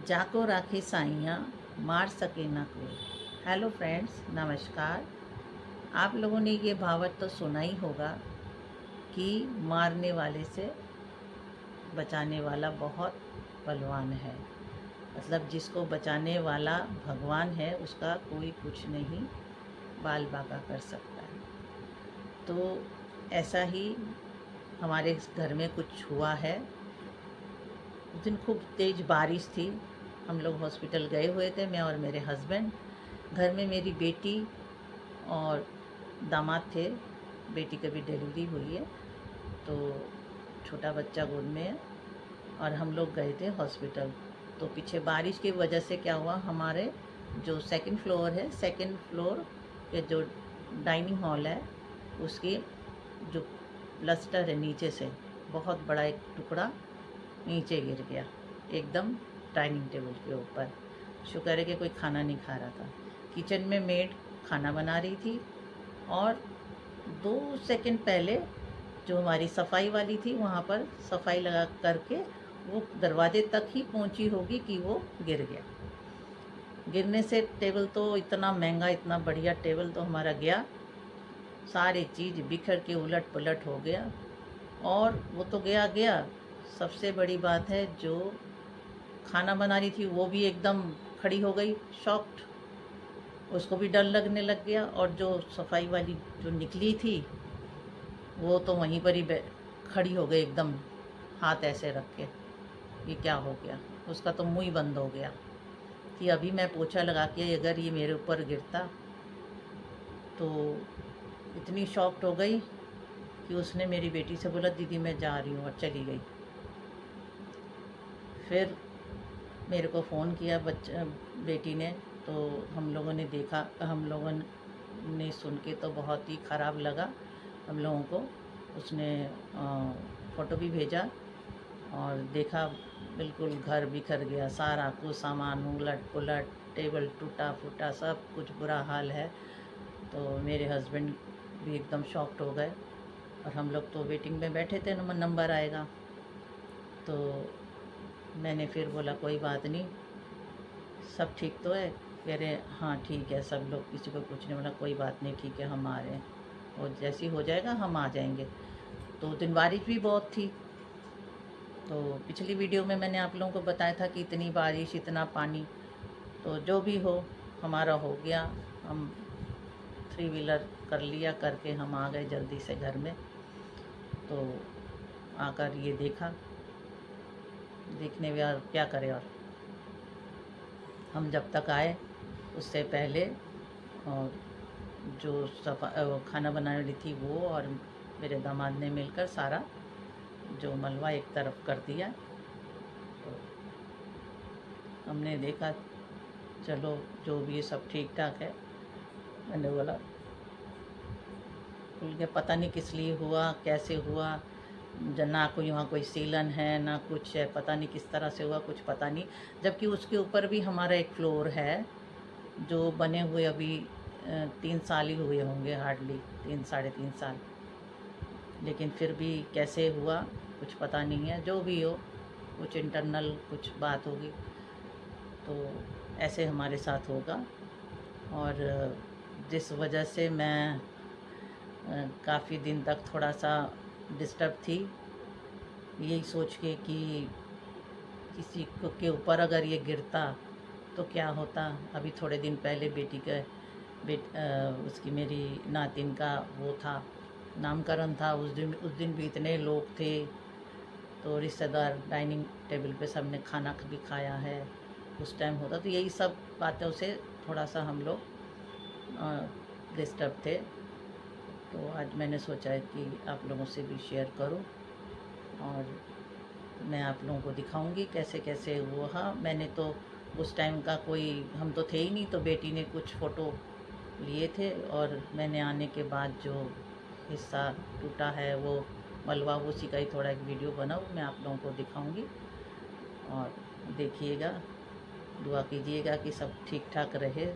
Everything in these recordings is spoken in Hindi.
जाको राखी साइयाँ मार सके ना कोई। हेलो फ्रेंड्स, नमस्कार। आप लोगों ने ये कहावत तो सुना ही होगा कि मारने वाले से बचाने वाला बहुत बलवान है। मतलब जिसको बचाने वाला भगवान है, उसका कोई कुछ नहीं बाल बाका कर सकता है। तो ऐसा ही हमारे घर में कुछ हुआ है। उस दिन खूब तेज़ बारिश थी। हम लोग हॉस्पिटल गए हुए थे, मैं और मेरे हस्बैंड। घर में मेरी बेटी और दामाद थे। बेटी की भी डिलीवरी हुई है, तो छोटा बच्चा गोद में है और हम लोग गए थे हॉस्पिटल। तो पीछे बारिश की वजह से क्या हुआ, हमारे जो सेकंड फ्लोर है, सेकंड फ्लोर के जो डाइनिंग हॉल है, उसके जो प्लास्टर है नीचे से बहुत बड़ा एक टुकड़ा नीचे गिर गया, एकदम डाइनिंग टेबल के ऊपर। शुक्र है कि कोई खाना नहीं खा रहा था। किचन में मेड खाना बना रही थी और 2 सेकंड पहले जो हमारी सफाई वाली थी वहाँ पर सफाई लगा करके वो दरवाजे तक ही पहुँची होगी कि वो गिर गया। गिरने से टेबल तो इतना महंगा, इतना बढ़िया टेबल तो हमारा गया, सारी चीज़ बिखर के उलट पुलट हो गया। और वो तो गया गया, सबसे बड़ी बात है जो खाना बना रही थी वो भी एकदम खड़ी हो गई, शॉक्ड। उसको भी डर लगने लग गया। और जो सफाई वाली जो निकली थी वो तो वहीं पर ही खड़ी हो गई एकदम, हाथ ऐसे रख के, ये क्या हो गया। उसका तो मुंह ही बंद हो गया कि अभी मैं पोछा लगा के अगर ये मेरे ऊपर गिरता। तो इतनी शॉक्ड हो गई कि उसने मेरी बेटी से बोला, दीदी मैं जा रही हूँ, और चली गई। फिर मेरे को फ़ोन किया बेटी ने, तो हम लोगों ने देखा, हम लोगों ने सुन के तो बहुत ही ख़राब लगा हम लोगों को। उसने फ़ोटो भी भेजा और देखा, बिल्कुल घर बिखर गया, सारा कुछ सामान उलट पुलट, टेबल टूटा फूटा, सब कुछ बुरा हाल है। तो मेरे हस्बैंड भी एकदम शॉक्ड हो गए और हम लोग तो वेटिंग में बैठे थे, नंबर आएगा। तो मैंने फिर बोला कोई बात नहीं, सब ठीक तो है। कह रहे हाँ ठीक है, सब लोग, किसी को कुछ नहीं। बोला कोई बात नहीं, ठीक है, हम आ रहे हैं, और जैसे ही हो जाएगा हम आ जाएंगे। तो दिन बारिश भी बहुत थी। तो पिछली वीडियो में मैंने आप लोगों को बताया था कि इतनी बारिश, इतना पानी। तो जो भी हो, हमारा हो गया। हम 3 व्हीलर कर लिया, करके हम आ गए जल्दी से घर में। तो आकर ये देखा, देखने में और क्या करें। और हम जब तक आए उससे पहले, और जो खाना बनाने वाली थी वो और मेरे दामाद ने मिलकर सारा जो मलबा एक तरफ कर दिया। तो हमने देखा, चलो जो भी है सब ठीक ठाक है। मैंने बोला खुल के, पता नहीं किस लिए हुआ, कैसे हुआ, ना कोई वहाँ कोई सीलन है ना कुछ है, पता नहीं किस तरह से हुआ, कुछ पता नहीं। जबकि उसके ऊपर भी हमारा एक फ्लोर है जो बने हुए अभी 3 साल ही हुए होंगे, हार्डली 3 साढ़े 3 साल। लेकिन फिर भी कैसे हुआ कुछ पता नहीं है। जो भी हो, कुछ इंटरनल कुछ बात होगी, तो ऐसे हमारे साथ होगा। और जिस वजह से मैं काफ़ी दिन तक थोड़ा सा डिस्टर्ब थी, यही सोच के कि किसी को के ऊपर अगर ये गिरता तो क्या होता। अभी थोड़े दिन पहले बेटी का उसकी, मेरी नातिन का वो था, नामकरण था। उस दिन भी इतने लोग थे, तो रिश्तेदार डाइनिंग टेबल पे सबने खाना भी खाया है। उस टाइम होता, तो यही सब बातों से थोड़ा सा हम लोग डिस्टर्ब थे। तो आज मैंने सोचा है कि आप लोगों से भी शेयर करूं, और मैं आप लोगों को दिखाऊंगी कैसे कैसे हुआ। मैंने तो उस टाइम का कोई, हम तो थे ही नहीं, तो बेटी ने कुछ फ़ोटो लिए थे, और मैंने आने के बाद जो हिस्सा टूटा है वो मलबा, उसी का ही थोड़ा एक वीडियो बना, वो मैं आप लोगों को दिखाऊंगी। और देखिएगा, दुआ कीजिएगा कि सब ठीक ठाक रहे,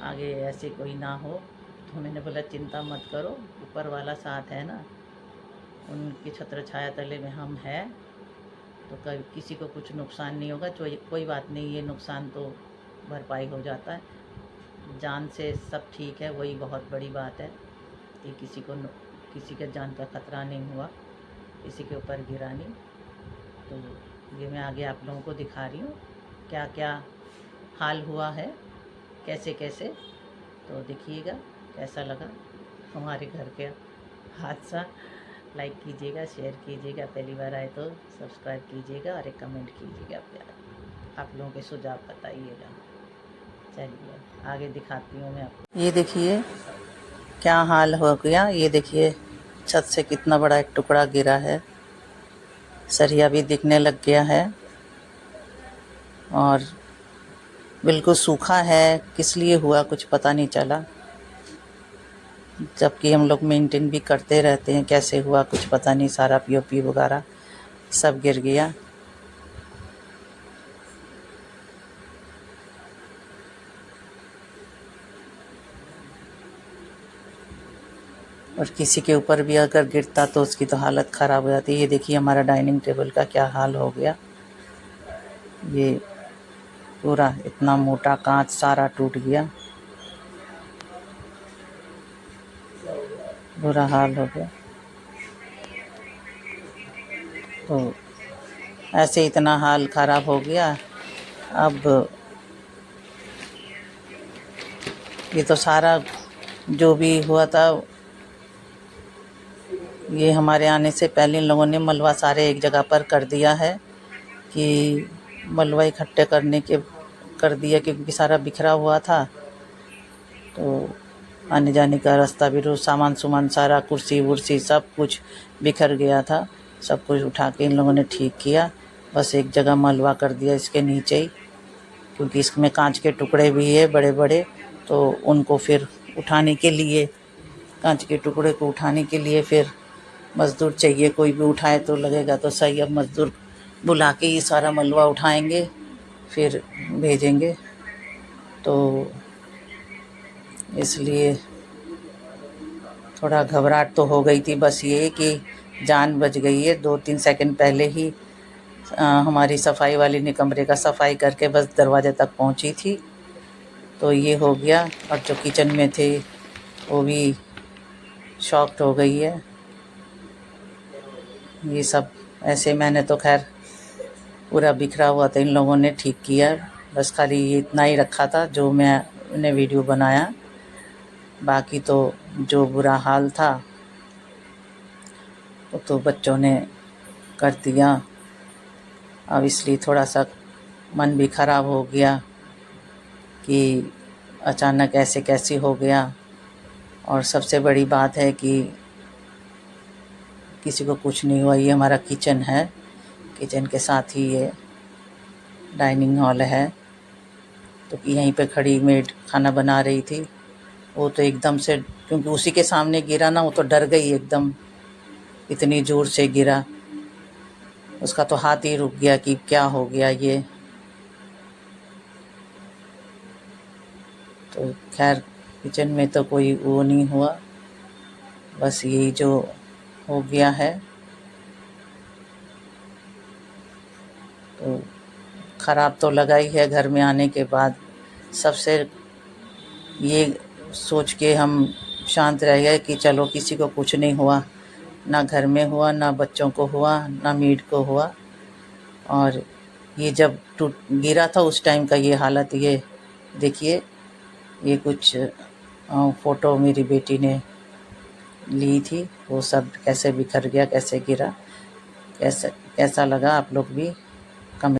आगे ऐसे कोई ना हो। तो मैंने बोला चिंता मत करो, ऊपर वाला साथ है ना, उनकी छत्र छाया तले में हम हैं। तो कभी किसी को कुछ नुकसान नहीं होगा। कोई बात नहीं, ये नुकसान तो भरपाई हो जाता है। जान से सब ठीक है, वही बहुत बड़ी बात है कि किसी के जान का खतरा नहीं हुआ, किसी के ऊपर गिरा नहीं। तो ये मैं आगे आप लोगों को दिखा रही हूँ क्या क्या हाल हुआ है, कैसे कैसे। तो देखिएगा कैसा लगा हमारे घर के हादसा। लाइक कीजिएगा, शेयर कीजिएगा, पहली बार आए तो सब्सक्राइब कीजिएगा और एक कमेंट कीजिएगा प्यार। आप लोगों के सुझाव बताइएगा। चलिए आगे दिखाती हूँ मैं आपको। ये देखिए क्या हाल हो गया। ये देखिए छत से कितना बड़ा एक टुकड़ा गिरा है, सरिया भी दिखने लग गया है और बिल्कुल सूखा है। किस लिए हुआ कुछ पता नहीं चला, जबकि हम लोग मेंटेन भी करते रहते हैं। कैसे हुआ कुछ पता नहीं, सारा पीओपी वगैरह सब गिर गया। और किसी के ऊपर भी अगर गिरता तो उसकी तो हालत ख़राब हो जाती है। ये देखिए हमारा डाइनिंग टेबल का क्या हाल हो गया। ये पूरा इतना मोटा कांच सारा टूट गया, बुरा हाल हो गया। तो ऐसे इतना हाल ख़राब हो गया। अब ये तो सारा जो भी हुआ था, ये हमारे आने से पहले इन लोगों ने मलबा सारे एक जगह पर कर दिया है कि मलबा इकट्ठे कर दिया, क्योंकि सारा बिखरा हुआ था। तो आने जाने का रास्ता भी रोज सामान सारा कुर्सी वुर्सी सब कुछ बिखर गया था। सब कुछ उठा के इन लोगों ने ठीक किया, बस एक जगह मलबा कर दिया इसके नीचे ही, क्योंकि इसमें कांच के टुकड़े भी है बड़े बड़े। तो उनको फिर उठाने के लिए, कांच के टुकड़े को उठाने के लिए फिर मज़दूर चाहिए। कोई भी उठाए तो लगेगा तो सही। अब मज़दूर बुला के ये सारा मलबा उठाएंगे फिर भेजेंगे। तो इसलिए थोड़ा घबराहट तो हो गई थी। बस ये कि जान बच गई है। 2-3 सेकंड पहले ही हमारी सफाई वाली ने कमरे का सफाई करके बस दरवाजे तक पहुंची थी, तो ये हो गया। और जो किचन में थे वो भी शॉक्ड हो गई है। ये सब ऐसे मैंने तो खैर पूरा बिखरा हुआ था, इन लोगों ने ठीक किया। बस खाली ये इतना ही रखा था जो मैंने वीडियो बनाया। बाकी तो जो बुरा हाल था वो तो बच्चों ने कर दिया। अब इसलिए थोड़ा सा मन भी ख़राब हो गया कि अचानक ऐसे कैसे हो गया। और सबसे बड़ी बात है कि किसी को कुछ नहीं हुआ। ये हमारा किचन है, किचन के साथ ही ये डाइनिंग हॉल है। तो यहीं पे खड़ी मेड खाना बना रही थी, वो तो एकदम से, क्योंकि उसी के सामने गिरा ना, वो तो डर गई एकदम, इतनी ज़ोर से गिरा। उसका तो हाथ ही रुक गया कि क्या हो गया ये। तो खैर किचन में तो कोई वो नहीं हुआ, बस यही जो हो गया है। तो ख़राब तो लगा ही है घर में आने के बाद। सबसे ये सोच के हम शांत रह गए कि चलो किसी को कुछ नहीं हुआ, ना घर में हुआ, ना बच्चों को हुआ, ना मीट को हुआ। और ये जब गिरा था उस टाइम का ये हालत, ये देखिए, ये कुछ फ़ोटो मेरी बेटी ने ली थी, वो सब कैसे बिखर गया, कैसे गिरा, कैसा लगा आप लोग भी